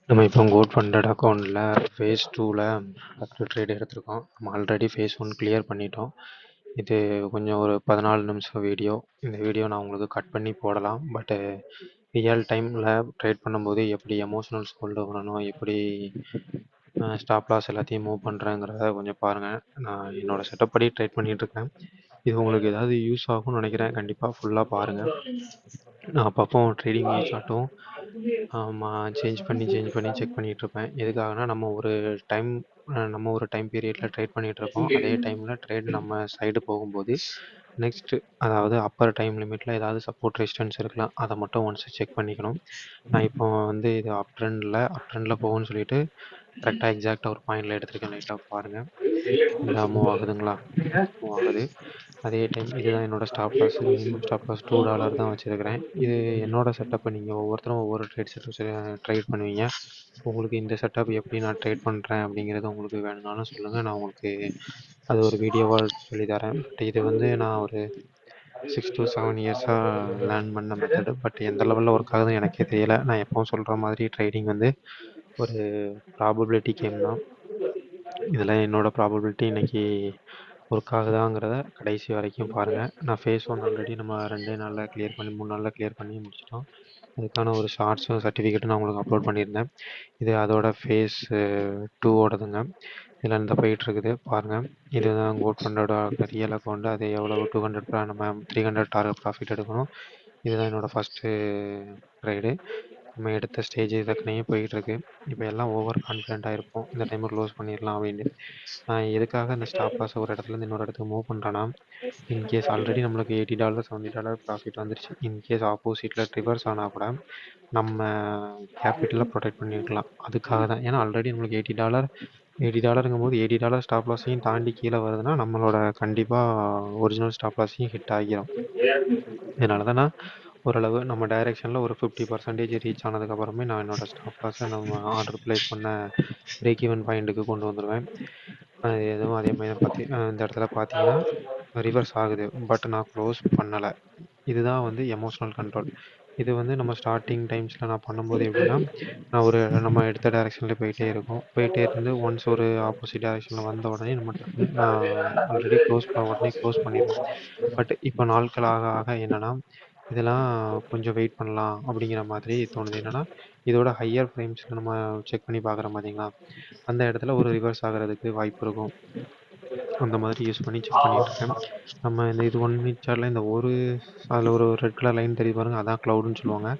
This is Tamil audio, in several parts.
நம்ம இப்போ கோட் ஃபண்டட் அக்கௌண்ட்டில் ஃபேஸ் 2ல் ஃபஸ்ட்டு ட்ரேட் எடுத்திருக்கோம். நம்ம ஆல்ரெடி ஃபேஸ் 1 கிளியர் பண்ணிட்டோம். இது கொஞ்சம் ஒரு 14 நிமிஷம் வீடியோ. இந்த வீடியோ நான் உங்களுக்கு கட் பண்ணி போடலாம். பட்டு ரியல் டைமில் ட்ரேட் பண்ணும்போது எப்படி எமோஷனல்ஸ் கொண்டு வரணும், எப்படி ஸ்டாப் லாஸ் எல்லாத்தையும் மூவ் பண்ணுறேங்கிறத கொஞ்சம் பாருங்கள். நான் என்னோடய செட்டப் படி ட்ரேட் பண்ணிகிட்ருக்கேன். இது உங்களுக்கு ஏதாவது யூஸ் ஆகும்னு நினைக்கிறேன். கண்டிப்பாக ஃபுல்லாக பாருங்கள். நான் அப்பப்போ ட்ரேடிங் வியூ சார்ட்டும் சேஞ்ச் பண்ணி செக் பண்ணிகிட்ருப்பேன். எதுக்காகனா நம்ம ஒரு டைம் பீரியடில் ட்ரேட் பண்ணிகிட்ருக்கோம். அதே டைமில் ட்ரேட் நம்ம சைடு போகும்போது நெக்ஸ்ட்டு அதாவது அப்பர் டைம் லிமிட்டில் ஏதாவது சப்போர்ட் ரெசிஸ்டன்ஸ் இருக்கலாம். அதை மட்டும் ஒன்ஸ் செக் பண்ணிக்கணும். நான் இப்போ இது அப் ட்ரெண்டில் போகும்னு சொல்லிட்டு கரெக்டாக எக்ஸாக்டாக ஒரு பாயிண்டில் எடுத்திருக்கேன். லைட்டாக பாருங்கள். இந்த மூவ் ஆகுதுங்களா? மூவ் ஆகுது. அதே டைம் இதுதான் என்னோடய stop loss. Minimum stop loss $2 தான் வச்சுருக்கிறேன். இது என்னோடய செட்டப்பை நீங்கள் ஒவ்வொருத்தரும் ஒவ்வொரு ட்ரேட் பண்ணுவீங்க. உங்களுக்கு இந்த செட்டப் எப்படி நான் ட்ரேட் பண்ணுறேன் அப்படிங்கிறது உங்களுக்கு வேணும்னாலும் சொல்லுங்கள். நான் உங்களுக்கு அது ஒரு வீடியோவாக சொல்லித்தரேன். பட் இது நான் ஒரு 6 to 7 இயர்ஸாக லேர்ன் பண்ண மெத்தடு. பட் எந்த லெவலில் ஒர்க் ஆகுதுன்னு எனக்கே தெரியலை. நான் எப்பவும் சொல்கிற மாதிரி ட்ரேடிங் ஒரு ப்ராபபிலிட்டி கேம் தான். இதில் என்னோடய ப்ராபபிலிட்டி இன்றைக்கி ஒர்க் ஆகுதாங்கிறத கடைசி வரைக்கும் பாருங்கள். நான் ஃபேஸ் 1 ஆல்ரெடி நம்ம 2 நாளில் கிளியர் பண்ணி 3 நாளில் கிளியர் பண்ணி முடிச்சிட்டோம். அதுக்கான ஒரு ஷார்ட்ஸும் சர்டிஃபிகேட்டும் நான் உங்களுக்கு அப்லோட் பண்ணியிருந்தேன். இது அதோட ஃபேஸ் 2ஓடதுங்க. இதில் இந்த போயிட்டுருக்குது பாருங்கள். இதுதான் கோட் ஃபண்டோட ரியல் அக்கௌண்ட்டு. அது எவ்வளோ 200 நம்ம 300 டார்கெட் ப்ராஃபிட் எடுக்கணும். இதுதான் என்னோடய ஃபஸ்ட்டு ட்ரேடு. நம்ம எடுத்த ஸ்டேஜ் இதுக்குனே போயிட்டுருக்கு. இப்போ எல்லாம் ஓவர் கான்ஃபிடென்ட்டாக இருப்போம். இந்த டைமில் க்ளோஸ் பண்ணிடலாம் அப்படின்ட்டு. நான் எதுக்காக இந்த ஸ்டாப் லாஸ் ஒரு இடத்துலேருந்து இன்னொரு இடத்துக்கு மூவ் பண்ணுறேன்னா, இன்கேஸ் ஆல்ரெடி நம்மளுக்கு $80 $70 ப்ராஃபிட் வந்துருச்சு. இன்கேஸ் ஆப்போசிட்டில் ரிவர்ஸ் ஆனால் கூட நம்ம கேபிட்டலை ப்ரொடெக்ட் பண்ணியிருக்கலாம். அதுக்காக தான். ஏன்னா ஆல்ரெடி நம்மளுக்கு $80ங்கும்போது $80 ஸ்டாப் லாஸையும் தாண்டி கீழே வருதுன்னா நம்மளோட கண்டிப்பாக ஒரிஜினல் ஸ்டாப் லாஸையும் ஹிட் ஆகிரும். இதனால தான் நான் ஓரளவு நம்ம டைரெக்ஷனில் ஒரு 50% ரீச் ஆனதுக்கப்புறமே நான் என்னோடய ஸ்டாப் லாஸை நம்ம ஆர்டர் ப்ளேஸ் பண்ண பிரேக் ஈவன் பாயிண்ட்டுக்கு கொண்டு வந்துடுவேன். எதுவும் அதே மாதிரி இந்த இடத்துல பார்த்தீங்கன்னா ரிவர்ஸ் ஆகுது. பட் நான் க்ளோஸ் பண்ணலை. இதுதான் எமோஷ்னல் கண்ட்ரோல். இது நம்ம ஸ்டார்டிங் டைம்ஸில் நான் பண்ணும்போது எப்படின்னா, நம்ம எடுத்த டைரெக்ஷனில் போயிட்டே இருக்கோம். போயிட்டே இருந்து ஒன்ஸ் ஒரு ஆப்போசிட் டைரெக்ஷனில் வந்த உடனே நம்ம டக்குன்னு நான் ஆல்ரெடி உடனே க்ளோஸ் பண்ணிடுவேன். பட் இப்போ நாட்கள் ஆக ஆக என்னென்னா, இதெல்லாம் கொஞ்சம் வெயிட் பண்ணலாம் அப்படிங்கிற மாதிரி தோணுது. என்னென்னா, இதோட ஹையர் ஃப்ரேம்ஸில் நம்ம செக் பண்ணி பார்க்குறோம் பார்த்தீங்களா, அந்த இடத்துல ஒரு ரிவர்ஸ் ஆகிறதுக்கு வாய்ப்பு இருக்கும். அந்த மாதிரி யூஸ் பண்ணி செக் பண்ணிகிட்ருக்கேன். நம்ம இது 1 மினிட் சார்ட்டில் அதில் ஒரு ரெட் கலர் லைன் தெரியுது பாருங்கள், அதான் க்ளவுடுன்னு சொல்லுவாங்க.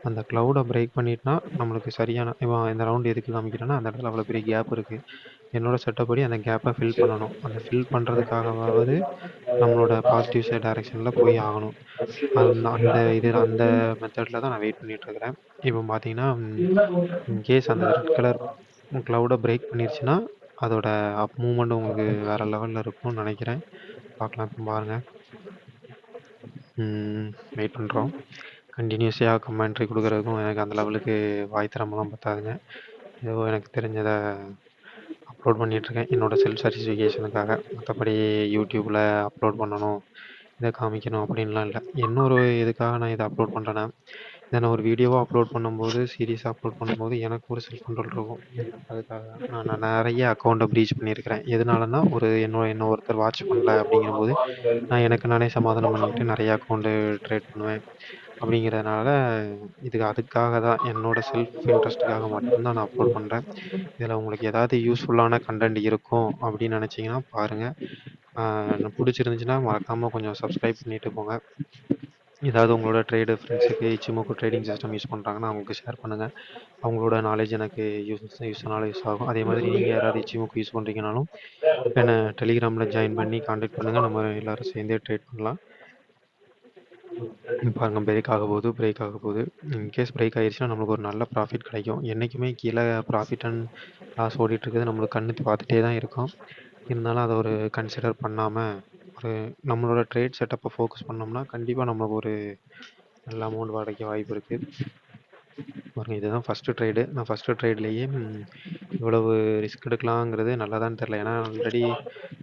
அந்த க்ளவுடை பிரேக் பண்ணிட்டுனா நம்மளுக்கு சரியான இப்போ இந்த ரவுண்டு எதுக்கு காமிக்கிறேன்னா, அந்த இடத்துல அவ்வளோ பெரிய கேப் இருக்குது. என்னோடய செட்டப் படி அந்த கேப்பை ஃபில் பண்ணணும். அந்த ஃபில் பண்ணுறதுக்காகவாவது நம்மளோட பாசிட்டிவ் சைட் டைரெக்ஷனில் போய் ஆகணும். அந்த மெத்தடில் தான் நான் வெயிட் பண்ணிகிட்ருக்கிறேன். இப்போ பார்த்தீங்கன்னா, இன்கேஸ் அந்த ரெட் கலர் க்ளவுடை பிரேக் பண்ணிருச்சுன்னா அதோட அப் மூவ்மெண்ட் உங்களுக்கு வேறு லெவலில் இருக்கும்னு நினைக்கிறேன். பார்க்கலாம். இப்போ பாருங்கள். வெயிட் பண்ணுறோம். கண்டினியூஸாக கமெண்ட்ரி கொடுக்குறதுக்கும் எனக்கு அந்த லெவலுக்கு வாய் திறமெல்லாம் பத்தாதுங்க. ஏதோ எனக்கு தெரிஞ்சதை அப்லோட் பண்ணிகிட்ருக்கேன் என்னோடய செல்ஃப் சாட்டிஸ்ஃபிகேஷனுக்காக. மற்றபடி யூடியூப்பில் அப்லோட் பண்ணணும், இதை காமிக்கணும் அப்படின்லாம் இல்லை. இன்னொரு இதுக்காக நான் இதை அப்லோட் பண்ணுறேன்னா, இதை நான் ஒரு வீடியோவாக அப்லோட் பண்ணும்போது, சீரியஸாக அப்லோட் பண்ணும்போது எனக்கு ஒரு செல்ஃப் கண்ட்ரோல் இருக்கும். அதுக்காக தான் நான் நிறைய அக்கௌண்ட்டை ப்ரீச் பண்ணியிருக்கிறேன். எதனாலன்னா, என்ன ஒருத்தர் வாட்ச் பண்ணல அப்படிங்கும்போது நான் எனக்கு நானே சமாதானம் பண்ணிக்கிட்டு நிறைய அக்கௌண்ட்டு ட்ரேட் பண்ணுவேன். அப்படிங்கிறதுனால அதுக்காக தான் என்னோடய செல்ஃப் இன்ட்ரெஸ்ட்டுக்காக மட்டும்தான் நான் அப்லோட் பண்ணுறேன். இதில் உங்களுக்கு ஏதாவது யூஸ்ஃபுல்லான கண்டென்ட் இருக்கும் அப்படின்னு நினச்சிங்கன்னா பாருங்கள். பிடிச்சிருந்துச்சின்னா மறக்காமல் கொஞ்சம் சப்ஸ்கிரைப் பண்ணிவிட்டு போங்க. ஏதாவது உங்களோட ட்ரேடு ஃப்ரெண்ட்ஸுக்கு இச்சிமோக்கு ட்ரேடிங் சிஸ்டம் யூஸ் பண்ணுறாங்கன்னா அவங்களுக்கு ஷேர் பண்ணுங்கள். அவங்களோட நாலேஜ் எனக்கு யூஸ் ஆகும். அதே மாதிரி நீங்கள் யாராவது இச்சிமோக்கு யூஸ் பண்ணுறீங்கனாலும் என்னை டெலிகிராமில் ஜாயின் பண்ணி காண்டாக்ட் பண்ணுங்கள். நம்ம எல்லோரும் சேர்ந்தே ட்ரேட் பண்ணலாம். பாருங்க, பிரேக் ஆக போகுது. இன்கேஸ் பிரேக் ஆகிடுச்சுன்னா நம்மளுக்கு ஒரு நல்ல ப்ராஃபிட் கிடைக்கும். என்றைக்குமே கீழே ப்ராஃபிட் அண்ட் லாஸ் ஓடிட்டுருக்குது நம்மளுக்கு கண்ணு பார்த்துட்டே தான் இருக்கும். இருந்தாலும் அதை ஒரு கன்சிடர் பண்ணாமல் நம்மளோட ட்ரேட் செட்டப்பை ஃபோக்கஸ் பண்ணோம்னா கண்டிப்பாக நம்மளுக்கு ஒரு நல்ல அமௌண்ட் கிடைக்க வாய்ப்பு இருக்குது. பாருங்கள், இதுதான் ஃபஸ்ட்டு ட்ரேடு. நான் ஃபஸ்ட்டு ட்ரேட்லேயே இவ்வளவு ரிஸ்க் எடுக்கலாங்கிறது நல்லதான்னு தெரில. ஏன்னா ஆல்ரெடி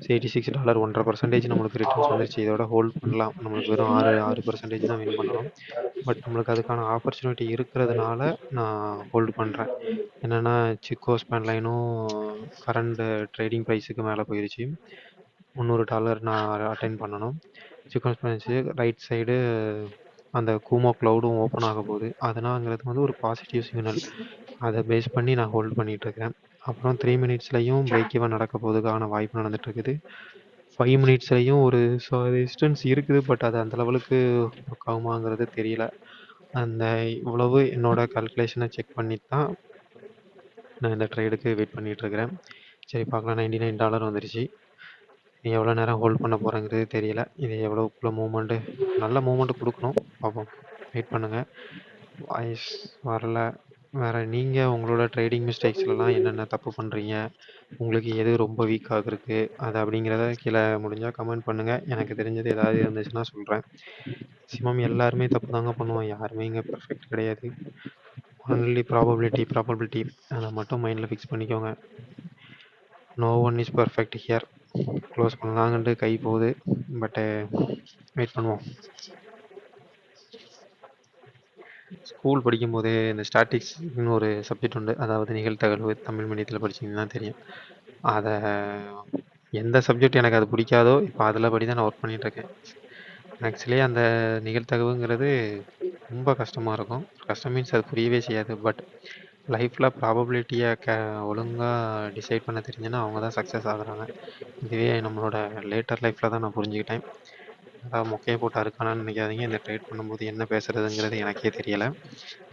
$86 1.5% நம்மளுக்கு ரிட்டர்ன்ஸ் வந்துருச்சு. இதோட ஹோல்ட் பண்ணலாம். நம்மளுக்கு வெறும் 6% தான் வின் பண்ணணும். பட் நம்மளுக்கு அதுக்கான ஆப்பர்ச்சுனிட்டி இருக்கிறதுனால நான் ஹோல்டு பண்ணுறேன். என்னென்னா சிக்கோ ஸ்பேன்லைனும் கரண்ட் ட்ரேடிங் ப்ரைஸுக்கு மேலே போயிடுச்சு. $300 நான் அட்டைன் பண்ணணும். சிக்கோ ஸ்பேன்ஸு ரைட் சைடு அந்த கூமோ க்ளவுடும் ஓப்பன் ஆக போகுது. அதனாங்கிறது வந்து ஒரு பாசிட்டிவ் சிக்னல். அதை பேஸ் பண்ணி நான் ஹோல்ட் பண்ணிகிட்ருக்கேன். அப்புறம் 3 மினிட்ஸ்லையும் பிரேக் ஈவன் நடக்க போகிறதுக்கான வாய்ப்பு நடந்துகிட்ருக்குது. 5 மினிட்ஸ்லையும் ஒரு ரெசிஸ்டன்ஸ் இருக்குது. பட் அது அந்த லெவலுக்கு ஒர்க் ஆகுமாங்கிறது தெரியல. அந்த இவ்வளவு என்னோட கால்குலேஷனை செக் பண்ணி தான் நான் இந்த ட்ரேடுக்கு வெயிட் பண்ணிகிட்ருக்கிறேன். சரி பார்க்கலாம். $99 வந்துருச்சு. நீ எவ்வளோ நேரம் ஹோல்ட் பண்ண போகிறேங்கிறது தெரியல. இது எவ்வளோக்குள்ள மூவ்மெண்ட்டு நல்ல மூவ்மெண்ட்டு கொடுக்கணும். பார்ப்போம், வெயிட் பண்ணுங்கள். வாய்ஸ் வரல. வேறு நீங்கள் உங்களோட ட்ரேடிங் மிஸ்டேக்ஸ்லலாம் என்னென்ன தப்பு பண்ணுறீங்க, உங்களுக்கு எது ரொம்ப வீக்காக இருக்குது அது அப்படிங்கிறத கீழே முடிஞ்சால் கமெண்ட் பண்ணுங்கள். எனக்கு தெரிஞ்சது ஏதாவது இருந்துச்சுன்னா சொல்கிறேன். மேக்ஸிமம் எல்லாருமே தப்பு தாங்க பண்ணுவோம். யாருமே இங்கே பர்ஃபெக்ட் கிடையாது. ஒன்லி ப்ராபபிலிட்டி அதை மட்டும் மைண்டில் ஃபிக்ஸ் பண்ணிக்கோங்க. No one is perfect here. Close பண்ணலாங்கன்ட்டு கை போகுது. பட்டு வெயிட் பண்ணுவோம். ஸ்கூல் படிக்கும்போதே இந்த ஸ்டாட்டிக்ஸ்னு ஒரு சப்ஜெக்ட் உண்டு. அதாவது நிகழ்தகவு. தமிழ் மீடியத்தில் படிச்சிங்கன்னா தெரியும். அதை எந்த சப்ஜெக்ட் எனக்கு அது பிடிக்காதோ இப்போ அதில் படி தான் நான் ஒர்க் பண்ணிகிட்ருக்கேன். ஆக்சுவலி அந்த நிகழ்தகவுங்கிறது ரொம்ப கஷ்டமாக இருக்கும். கஷ்டம் மீன்ஸ் அது புரியவே செய்யாது. பட் லைஃப்பில் ப்ராபபிலிட்டியை ஒழுங்காக டிசைட் பண்ண தெரிஞ்சுன்னா அவங்க தான் சக்ஸஸ் ஆகுறாங்க. இதுவே நம்மளோட லேட்டர் லைஃப்பில் தான் நான் புரிஞ்சுக்கிட்டேன். அதான் மொக்கையை போட்டு அறுக்கானான்னு நினைக்காதீங்க. இந்த ட்ரேட் பண்ணும்போது என்ன பேசுகிறதுங்கிறது எனக்கே தெரியலை.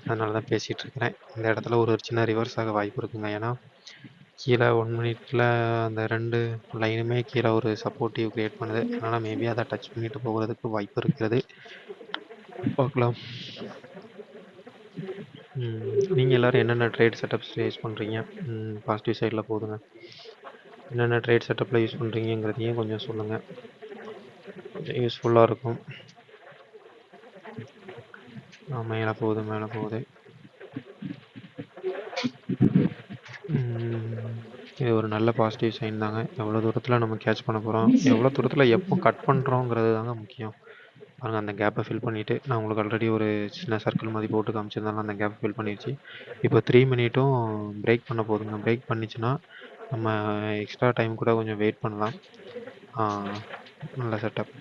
அதனால தான் பேசிகிட்ருக்கிறேன். இந்த இடத்துல ஒரு சின்ன ரிவர்ஸ் ஆக வாய்ப்பு இருக்குங்க. ஏன்னா கீழே 1 மினிட்ல அந்த 2 லைனுமே கீழே ஒரு சப்போர்ட்டிவ் க்ரியேட் பண்ணுது. அதனால் மேபி அதை டச் பண்ணிட்டு போகிறதுக்கு வாய்ப்பு இருக்கிறது. பார்க்கலாம். நீங்கள் எல்லோரும் என்னென்ன ட்ரேட் செட்டப்ஸ் யூஸ் பண்ணுறீங்க? பாசிட்டிவ் சைடில் போதுங்க. என்னென்ன ட்ரேட் செட்டப்பில் யூஸ் பண்ணுறீங்கிறதையும் கொஞ்சம் சொல்லுங்கள். கொஞ்சம் யூஸ்ஃபுல்லாக இருக்கும். மேலே போகுது. இது ஒரு நல்ல பாசிட்டிவ் சைன் தாங்க. எவ்வளோ தூரத்தில் நம்ம கேட்ச் பண்ண போகிறோம், எவ்வளோ தூரத்தில் எப்போ கட் பண்ணுறோங்கிறது தாங்க முக்கியம். பாருங்கள், அந்த கேப்பை ஃபில் பண்ணிவிட்டு நான் உங்களுக்கு ஆல்ரெடி ஒரு சின்ன சர்க்கிள் மாதிரி போட்டு காமிச்சிருந்தாலும் அந்த கேப்பை ஃபில் பண்ணிடுச்சு. இப்போ 3 மினிட்டும் பிரேக் பண்ண போதுங்க. பிரேக் பண்ணிச்சுன்னா நம்ம எக்ஸ்ட்ரா டைம் கூட கொஞ்சம் வெயிட் பண்ணலாம். நல்ல செட்டப்.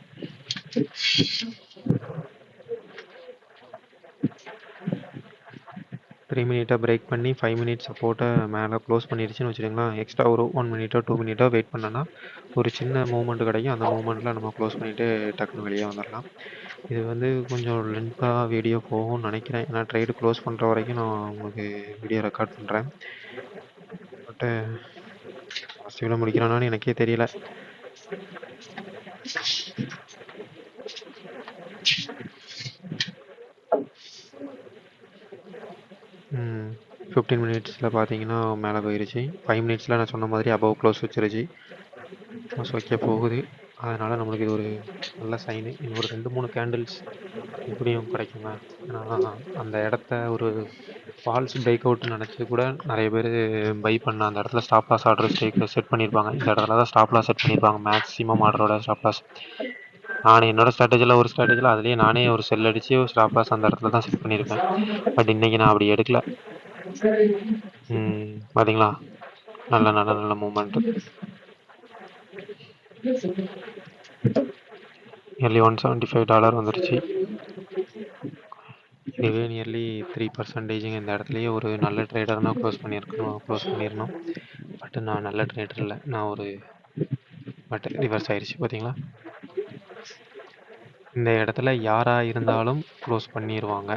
த்ரீ மினிட்டை பிரேக் பண்ணி 5 மினிட்ஸ் சப்போர்ட்டை மேலே க்ளோஸ் பண்ணிடுச்சுன்னு வச்சுக்கோங்களேன். எக்ஸ்ட்ரா ஒரு 1 மினிட்டோ 2 மினிட்டோ வெயிட் பண்ணோன்னா ஒரு சின்ன மூவ்மெண்ட் கிடைக்கும். அந்த மூவ்மெண்ட்டில் நம்ம க்ளோஸ் பண்ணிவிட்டு டக்குன்னு வெளியே வந்துடலாம். இது வந்து கொஞ்சம் லென்த்தாக வீடியோ போகும்னு நினைக்கிறேன். ஏன்னா ட்ரேடு க்ளோஸ் பண்ணுற வரைக்கும் நான் உங்களுக்கு வீடியோ ரெக்கார்ட் பண்ணுறேன். பட்டு பாசிட்டிவில் முடிக்கிறானான்னு எனக்கே தெரியல. ம் 15 மினிட்ஸில் பார்த்தீங்கன்னா மேலே போயிடுச்சு. 5 மினிட்ஸில் நான் சொன்ன மாதிரி அபவ் க்ளோஸ் வச்சிருச்சு. க்ளோஸ் வைக்க போகுது. அதனால் நம்மளுக்கு இது ஒரு நல்ல சைனு. இன்னும் ஒரு 2-3 கேண்டில்ஸ் இப்படியும் கிடைக்குங்க. ஏன்னா அந்த இடத்த ஒரு ஃபால்ஸ் பிரேக் அவுட்னு நினச்சி கூட நிறைய பேர் பை பண்ண அந்த இடத்துல ஸ்டாப் லாஸ் ஆர்டர் செட் பண்ணியிருப்பாங்க. இந்த இடத்துல தான் ஸ்டாப் லாஸ் செட் பண்ணியிருப்பாங்க. மேக்ஸிமம் ஆர்டரோட ஸ்டாப் லாஸ். நான் என்னோட ஸ்ட்ராட்டஜியில் அதுலேயே நானே ஒரு செல் அடித்து ஒரு ஸ்டாப் லாஸ் அந்த இடத்துல தான் செட் பண்ணியிருப்பேன். பட் இன்றைக்கி நான் அப்படி எடுக்கல. பார்த்தீங்களா, நல்ல மூமெண்ட்டு. நியர்லி $175 வந்துருச்சு. இதுவே நியர்லி 3%. இந்த இடத்துலையே ஒரு நல்ல ட்ரேடர்னால் க்ளோஸ் பண்ணிடணும். பட் நான் நல்ல ட்ரேடர் இல்லை. நான் ஒரு பட் ரிவர்ஸ் ஆயிடுச்சு. பார்த்தீங்களா, இந்த இடத்துல யாராக இருந்தாலும் க்ளோஸ் பண்ணிடுவாங்க.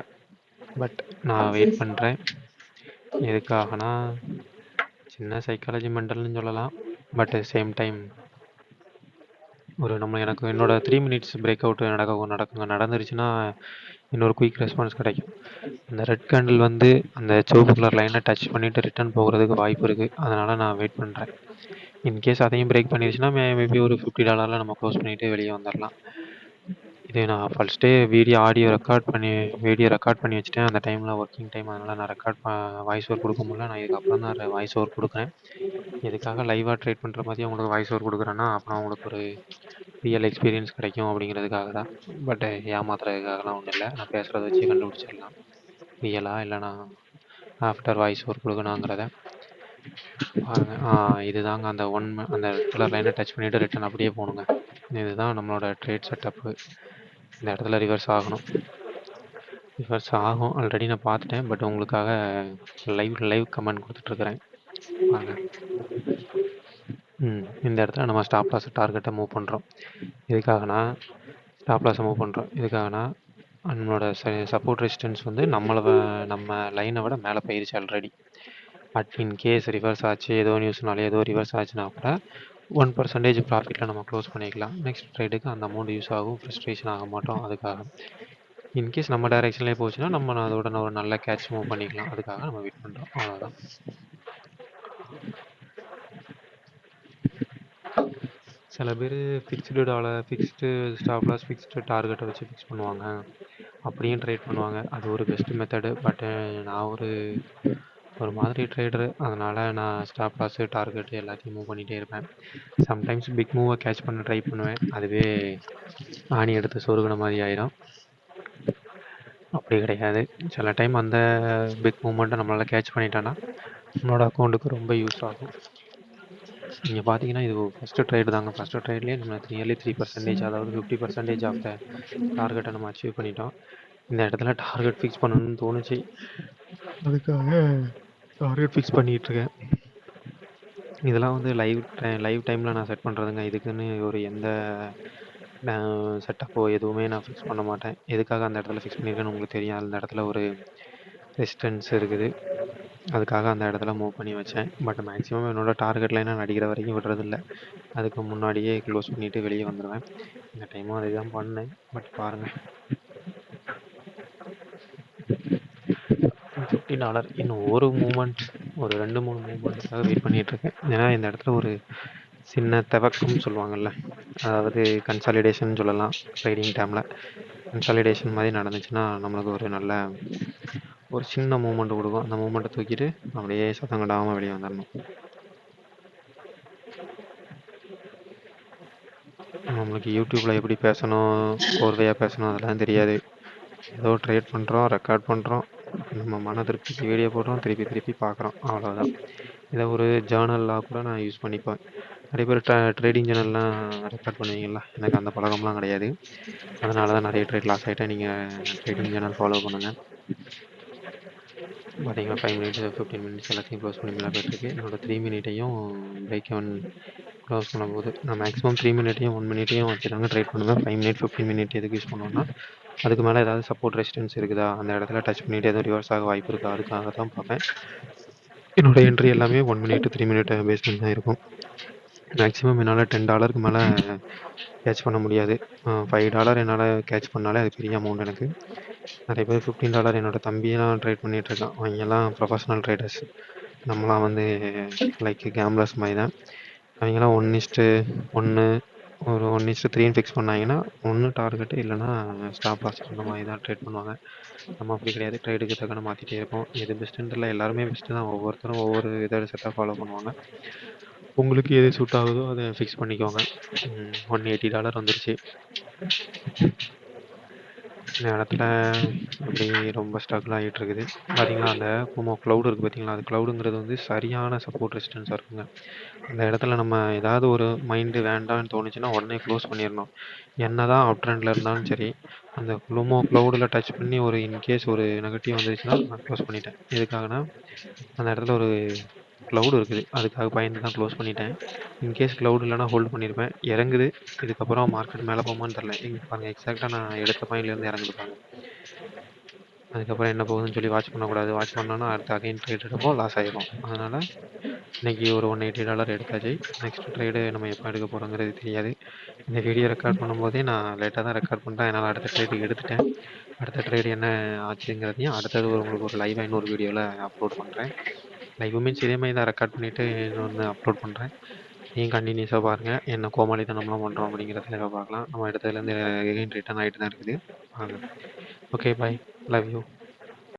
பட் நான் வெயிட் பண்ணுறேன். எதுக்காகனா சின்ன சைக்காலஜி மெண்டல்னு சொல்லலாம். பட் சேம் டைம் ஒரு எனக்கு என்னோட 3 மினிட்ஸ் பிரேக் அவுட் நடந்துருச்சுன்னா இன்னொரு குயிக் ரெஸ்பான்ஸ் கிடைக்கும். அந்த ரெட் கேண்டில் வந்து அந்த சிவப்பு கலர் லைனை டச் பண்ணிவிட்டு ரிட்டர்ன் போகிறதுக்கு வாய்ப்பு இருக்குது. அதனால் நான் வெயிட் பண்ணுறேன். இன்கேஸ் அதையும் பிரேக் பண்ணிடுச்சுன்னா மேபி ஒரு $50 நம்ம க்ளோஸ் பண்ணிவிட்டு வெளியே வந்துடலாம். இது நான் ஃபர்ஸ்ட்டே வீடியோ ரெக்கார்ட் பண்ணி வச்சுட்டேன். அந்த டைமில் ஒர்க்கிங் டைம், அதனால் நான் வாய்ஸ் ஓவர் கொடுக்க முடியல. நான் இதுக்கப்புறம் தான் வாய்ஸ் ஓவர் கொடுக்குறேன். எதுக்காக லைவாக ட்ரேட் பண்ணுற மாதிரி அவங்களுக்கு வாய்ஸ் ஓவர் கொடுக்குறேன்னா, அப்புறம் அவங்களுக்கு ஒரு ரியல் எக்ஸ்பீரியன்ஸ் கிடைக்கும் அப்படிங்கிறதுக்காக தான். பட் ஏமாத்துறதுக்காகலாம் ஒன்றும் இல்லை. நான் பேசுகிறத வச்சு கண்டுபிடிச்சிடலாம் ரியலா இல்லைனா ஆஃப்டர் வாய்ஸ் ஓவர் கொடுக்கணுங்கிறத. பாருங்க, இதுதாங்க அந்த கலர் லைனை டச் பண்ணிவிட்டு ரிட்டன் அப்படியே போகணுங்க. இதுதான் நம்மளோட ட்ரேட் செட்டப்பு. இந்த இடத்துல ரிவர்ஸ் ஆகணும். ரிவர்ஸ் ஆகும், ஆல்ரெடி நான் பார்த்துட்டேன். பட் உங்களுக்காக லைவ் கமெண்ட் கொடுத்துட்ருக்குறேன் பாருங்க. இந்த இடத்துல நம்ம ஸ்டாப் லாஸ் டார்கெட்டை மூவ் பண்ணுறோம். எதுக்காகனா ஸ்டாப் லாஸை மூவ் பண்ணுறோம் எதுக்காகனா நம்மளோட சப்போர்ட் ரெசிஸ்டன்ஸ் வந்து நம்ம லைனை விட மேலே போயிருச்சு ஆல்ரெடி. இன் கேஸ் ரிவர்ஸ் ஆச்சு, ஏதோ நியூஸ்னாலே ஏதோ ரிவர்ஸ் ஆச்சுன்னா கூட 1% ப்ராஃபிட்டில் நம்ம க்ளோஸ் பண்ணிக்கலாம். நெக்ஸ்ட் ட்ரேடுக்கு அந்த அமௌண்ட் யூஸ் ஆகும், ஃப்ரஸ்ட்ரேஷன் ஆக மாட்டோம். அதுக்காக இன்கேஸ் நம்ம டைரெக்ஷன்லேயே போச்சுன்னா நம்ம அதோட ஒரு நல்ல கேட்ச் மூவ் பண்ணிக்கலாம். அதுக்காக நம்ம வெயிட் பண்ணுறோம், அவ்வளோதான். சில பேர் ஃபிக்ஸ்டு ஸ்டாப் லாஸ், ஃபிக்ஸ்டு டார்கெட்டை வச்சு ஃபிக்ஸ் பண்ணுவாங்க, அப்படியும் ட்ரேட் பண்ணுவாங்க. அது ஒரு பெஸ்ட் மெத்தடு. பட்டு நான் ஒரு மாதிரி ட்ரேடரு, அதனால் நான் ஸ்டாப் லாஸு டார்கெட்டு எல்லாத்தையும் மூவ் பண்ணிகிட்டே இருப்பேன். சம்டைம்ஸ் பிக் மூவை கேட்ச் பண்ண ட்ரை பண்ணுவேன். அதுவே ஆணி எடுத்து சொருகின மாதிரி ஆயிடும். அப்படி கிடையாது. சில டைம் அந்த பிக் மூமெண்ட்டை நம்மளால் கேட்ச் பண்ணிட்டோன்னா நம்மளோட அக்கௌண்ட்டுக்கு ரொம்ப யூஸ் ஆகும். நீங்கள் பார்த்தீங்கன்னா இது ஃபஸ்ட்டு ட்ரேடு தாங்க. ஃபஸ்ட்டு ட்ரேட்லேயே நம்ம நியர்லி 3%, அதாவது 50% ஆஃப் த டார்கெட்டை நம்ம அச்சீவ் பண்ணிட்டோம். இந்த இடத்துல டார்கெட் ஃபிக்ஸ் பண்ணணும்னு தோணுச்சு, அதுக்காக டார்கெட் ஃபிக்ஸ் பண்ணிகிட்ருக்கேன். இதெல்லாம் வந்து லைவ் டைமில் நான் செட் பண்ணுறதுங்க. இதுக்குன்னு ஒரு எந்த செட்டப்போ எதுவுமே நான் ஃபிக்ஸ் பண்ண மாட்டேன். எதுக்காக அந்த இடத்துல ஃபிக்ஸ் பண்ணியிருக்கேன்னு உங்களுக்கு தெரியும். அந்த இடத்துல ஒரு ரெசிஸ்டன்ஸ் இருக்குது, அதுக்காக அந்த இடத்துல மூவ் பண்ணி வச்சேன். பட் மேக்ஸிமம் என்னோட டார்கெட் லைனை நான் அடிக்கிற வரைக்கும் விடுறதில்ல. அதுக்கு முன்னாடியே க்ளோஸ் பண்ணிவிட்டு வெளியே வந்துடுவேன். இந்த டைமும் அதை தான் பண்ணேன். பட் பாருங்கள், $50. இன்னும் ஒரு 2-3 மூமெண்ட்டுக்காக வெயிட் பண்ணிகிட்ருக்கேன். ஏன்னா இந்த இடத்துல ஒரு சின்ன தவக்கம் சொல்லுவாங்கள்ல, அதாவது கன்சாலிடேஷன் சொல்லலாம் ட்ரேடிங் டைமில். கன்சாலிடேஷன் மாதிரி நடந்துச்சுன்னா நம்மளுக்கு ஒரு சின்ன மூமெண்ட் கொடுக்கும். அந்த மூமெண்ட்டை தூக்கிட்டு அப்படியே சத்தம் கடாமல் வெளியே வந்துடணும். நம்மளுக்கு யூடியூப்பில் எப்படி பேசணும், கோர்வையாக பேசணும் அதெல்லாம் தெரியாது. ஏதோ ட்ரேட் பண்ணுறோம், ரெக்கார்ட் பண்ணுறோம், நம்ம மன திருப்திக்கு வீடியோ போடுறோம், திருப்பி பார்க்குறோம், அவ்வளோதான். இதை ஒரு ஜேர்னலாக கூட நான் யூஸ் பண்ணிப்பேன். நிறைய பேர் ட்ரேடிங் சேனல்லாம் ரெக்கார்ட் பண்ணுவீங்களா? எனக்கு அந்த பழக்கம்லாம் கிடையாது. அதனால தான் நிறைய ட்ரேட் லாஸ் ஆகிட்டேன். நீங்கள் ட்ரேடிங் சேனல் ஃபாலோ பண்ணுங்கள். பார்த்தீங்கன்னா 5 மினிட்ஸ் 15 மினிட்ஸ் எல்லாத்தையும் க்ளோஸ் பண்ணி மேலே போயிட்டுருக்கு. என்னோடய 3 மினிட்டையும் பிரேக் க்ளோஸ் பண்ணும்போது நான் மேக்ஸிமம் 3 மினிட்டையும் 1 மினிட்டையும் வச்சு தாங்க ட்ரேட் பண்ணுவேன். 5 மினிட் 15 மினிட் எதுக்கு யூஸ் பண்ணுவேன்னா, அதுக்கு மேலே ஏதாவது சப்போர்ட் ரெசிஸ்டன்ஸ் இருக்குதா, அந்த இடத்துல டச் பண்ணிவிட்டு எதுவும் ரிவர்ஸ் ஆக வாய்ப்பு இருக்கா, அதுக்காக தான் பார்ப்பேன். என்னோடய என்ட்ரி எல்லாமே 1 மினிட் 3 மினிட் பேஸ் பண்ணி தான் இருக்கும். மேக்ஸிமம் என்னால் $10 மேலே கேட்ச் பண்ண முடியாது. $5 என்னால் கேட்ச் பண்ணாலே அது பெரிய அமௌண்ட் எனக்கு. நிறைய பேர் $15 என்னோடய தம்பியெல்லாம் ட்ரேட் பண்ணிகிட்ருக்கான். அவங்கெல்லாம் ப்ரொஃபஷ்னல் ட்ரேடர்ஸ். நம்மளாம் வந்து லைக் கேம்லர்ஸ் மாதிரி தான். அவங்கெல்லாம் 1:1 ஒரு 1:3ன்னு ஃபிக்ஸ் பண்ணாங்கன்னா 1 டார்கெட்டு இல்லைனா ஸ்டாப் லாஸ் அந்த மாதிரி தான் ட்ரேட் பண்ணுவாங்க. நம்ம அப்படி கிடையாது. ட்ரேடுக்கு தக்கன மாற்றிட்டே இருப்போம். எது பெஸ்ட்டுன்னு தெரியல, எல்லாருமே பெஸ்ட்டு தான். ஒவ்வொருத்தரும் ஒவ்வொரு இதை செட்டாக ஃபாலோ பண்ணுவாங்க. உங்களுக்கு எது சூட் ஆகுதோ அதை ஃபிக்ஸ் பண்ணிக்கோங்க. $180 வந்துருச்சு. இந்த இடத்துல அப்படி ரொம்ப ஸ்ட்ரகிள் ஆகிட்டு இருக்குது. பார்த்தீங்களா, அந்த க்ளவுட் இருக்குது பார்த்தீங்களா, அது க்ளவுடுங்கிறது வந்து சரியான சப்போர்ட் ரெசிஸ்டன்ஸாக இருக்குங்க. அந்த இடத்துல நம்ம ஏதாவது ஒரு மைண்டு வேண்டான்னு தோணுச்சுன்னா உடனே க்ளோஸ் பண்ணிடணும். என்ன தான் அப் ட்ரெண்டில் இருந்தாலும் சரி, அந்த க்ளவுடில் டச் பண்ணி ஒரு இன்கேஸ் ஒரு நெகட்டிவ் வந்துருச்சுன்னா நான் க்ளோஸ் பண்ணிட்டேன். எதுக்காகனா அந்த இடத்துல ஒரு க்ளவுடு இருக்குது, அதுக்காக பயந்து தான் க்ளோஸ் பண்ணிட்டேன். இன்கேஸ் க்ளவுட் இல்லைனா ஹோல்டு பண்ணியிருப்பேன். இறங்குது, இதுக்கப்புறம் மார்க்கெட் மேலே போகுமான்னு தெரில. இங்கே பாருங்கள், எக்ஸாக்டாக நான் எடுத்த பாயிண்ட்லேருந்து இறங்குது பாருங்கள். அதுக்கப்புறம் என்ன போகுதுன்னு சொல்லி வாட்ச் பண்ணக்கூடாது. வாட்ச் பண்ணோன்னா அடுத்து அகைன் ட்ரேட் எடுப்போம், லாஸ் ஆகிடும். அதனால் இன்றைக்கி ஒரு $180 எடுத்தாச்சு. நெக்ஸ்ட் ட்ரேடு நம்ம எப்போ எடுக்க போகிறோங்கிறது தெரியாது. இந்த வீடியோ ரெக்கார்ட் பண்ணும்போதே நான் லேட்டாக தான் ரெக்கார்ட் பண்ணுறேன். என்னால் அடுத்த ட்ரேடு எடுத்துட்டேன். அடுத்த ட்ரேடு என்ன ஆச்சுங்கிறதையும் அடுத்தது உங்களுக்கு ஒரு லைவாக இன்னொரு வீடியோவில் அப்லோட் பண்ணுறேன். லைவ் மீன்ஸ் இதே மாதிரி தான் ரெக்கார்ட் பண்ணிவிட்டு இன்னொன்று அப்லோட் பண்ணுறேன். நீங்கள் கண்டினியூஸாக பாருங்கள் என்ன கோமாளித்தனம்லாம் பண்ணுறோம் அப்படிங்கிறத பார்க்கலாம். நம்ம இடத்துலேருந்து எகைன் ரிட்டர்ன் ஆகிட்டு தான் இருக்குது. வாங்க. Okay bye. Love you.